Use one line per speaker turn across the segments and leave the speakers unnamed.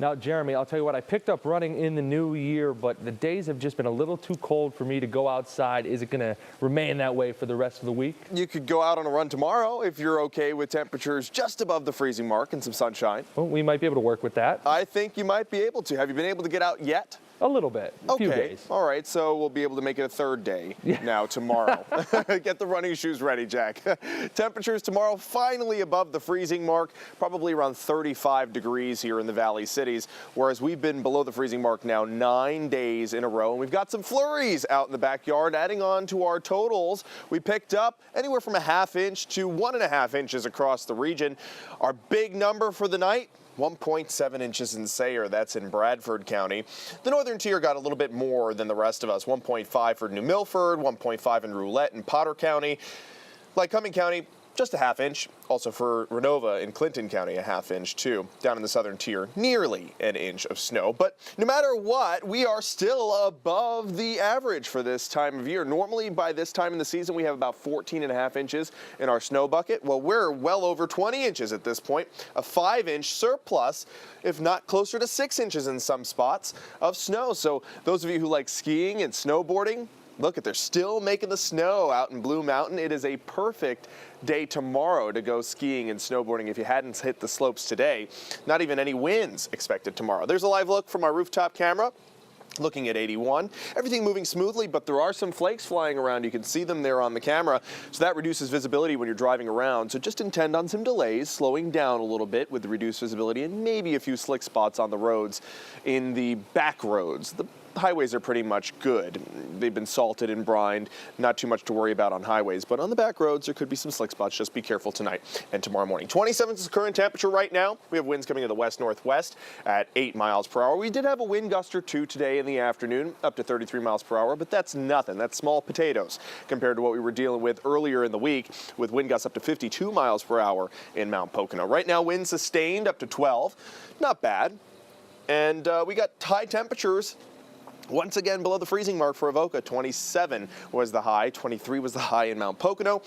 Now, Jeremy, I'll tell you what, I picked up running in the new year, but the days have just been a little too cold for me to go outside. Is it going to remain that way for the rest of the week?
You could go out on a run tomorrow if you're okay with temperatures just above the freezing mark and some sunshine.
Well, we might be able to work with that.
I think you might be able to. Have you been able to get out yet?
A little bit, a few days.
All right, so we'll be able to make it a third day now tomorrow. Get the running shoes ready, Jack. Temperatures tomorrow finally above the freezing mark, probably around 35 degrees here in the Valley cities, whereas we've been below the freezing mark now 9 days in a row. And we've got some flurries out in the backyard, adding on to our totals. We picked up anywhere from 1/2 inch to 1.5 inches across the region. Our big number for the night, 1.7 inches in Sayre, that's in Bradford County. The northern tier got a little bit more than the rest of us, 1.5 for New Milford, 1.5 in Roulette and Potter County. Lycoming County, just 1/2 inch. Also for Renova in Clinton County, 1/2 inch too. Down in the southern tier, nearly an inch of snow. But no matter what, we are still above the average for this time of year. Normally by this time in the season, we have about 14.5 inches in our snow bucket. Well, we're well over 20 inches at this point, a 5-inch surplus, if not closer to 6 inches in some spots of snow. So those of you who like skiing and snowboarding, look, they're still making the snow out in Blue Mountain. It is a perfect day tomorrow to go skiing and snowboarding if you hadn't hit the slopes today. Not even any winds expected tomorrow. There's a live look from our rooftop camera. Looking at 81. Everything moving smoothly, but there are some flakes flying around. You can see them there on the camera, so that reduces visibility when you're driving around. So just intend on some delays, slowing down a little bit with the reduced visibility and maybe a few slick spots on the roads in the back roads. The highways are pretty much good. They've been salted and brined, not too much to worry about on highways, but on the back roads there could be some slick spots. Just be careful tonight and tomorrow morning. 27 is the current temperature right now. We have winds coming to the west-northwest at 8 miles per hour. We did have a wind gust or two today in the afternoon, up to 33 miles per hour, but that's nothing. That's small potatoes compared to what we were dealing with earlier in the week with wind gusts up to 52 miles per hour in Mount Pocono. Right now, winds sustained up to 12. Not bad. And we got high temperatures once again below the freezing mark for Avoca. 27 was the high, 23 was the high in Mount Pocono.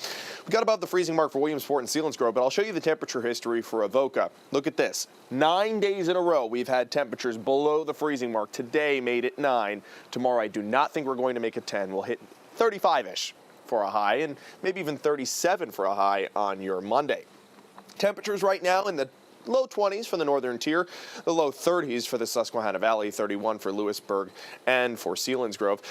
We got above the freezing mark for Williamsport and Selinsgrove, but I'll show you the temperature history for Avoca. Look at this. 9 days in a row we've had temperatures below the freezing mark. Today made it 9. Tomorrow I do not think we're going to make it 10. We'll hit 35-ish for a high and maybe even 37 for a high on your Monday. Temperatures right now in the low 20s for the northern tier, the low 30s for the Susquehanna Valley, 31 for Lewisburg and for Selinsgrove.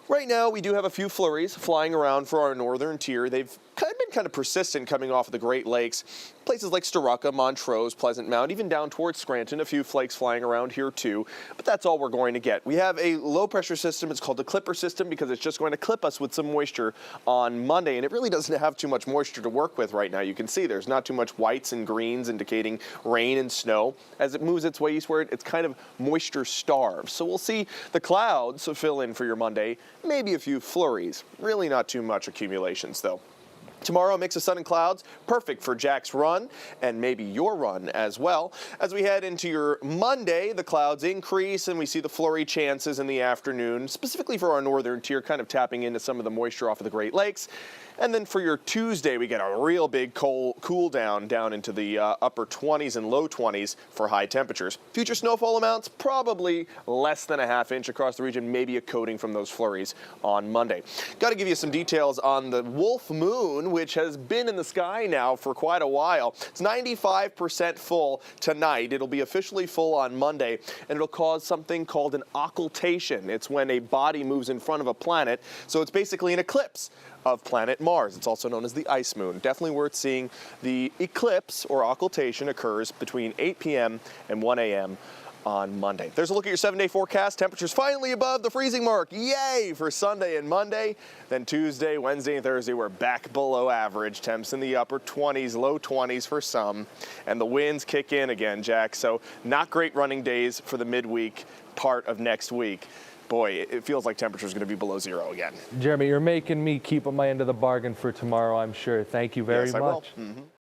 Right now, we do have a few flurries flying around for our northern tier. They've been kind of persistent coming off of the Great Lakes. Places like Storuca, Montrose, Pleasant Mound, even down towards Scranton, a few flakes flying around here too. But that's all we're going to get. We have a low pressure system. It's called the Clipper system because it's just going to clip us with some moisture on Monday. And it really doesn't have too much moisture to work with right now. You can see there's not too much whites and greens indicating rain and snow. As it moves its way eastward, it's kind of moisture starved. So we'll see the clouds fill in for your Monday. Maybe a few flurries. Really not too much accumulations though. Tomorrow, a mix of sun and clouds, perfect for Jack's run and maybe your run as well. As we head into your Monday, the clouds increase and we see the flurry chances in the afternoon, specifically for our northern tier, kind of tapping into some of the moisture off of the Great Lakes. And then for your Tuesday, we get a real big cool down into the upper 20s and low 20s for high temperatures. Future snowfall amounts, probably less than 1/2 inch across the region, maybe a coating from those flurries on Monday. Got to give you some details on the Wolf Moon, which has been in the sky now for quite a while. It's 95% full tonight. It'll be officially full on Monday, and it'll cause something called an occultation. It's when a body moves in front of a planet, so it's basically an eclipse of planet Mars. It's also known as the ice moon. Definitely worth seeing. The eclipse or occultation occurs between 8 p.m. and 1 a.m. on Monday. There's a look at your 7-day forecast. Temperatures finally above the freezing mark. Yay for Sunday and Monday. Then Tuesday, Wednesday, and Thursday, we're back below average. Temps in the upper 20s, low 20s for some. And the winds kick in again, Jack. So not great running days for the midweek part of next week. Boy, it feels like temperature's going to be below zero again.
Jeremy, you're making me keep up my end of the bargain for tomorrow, I'm sure. Thank you very much.
Yes, I will.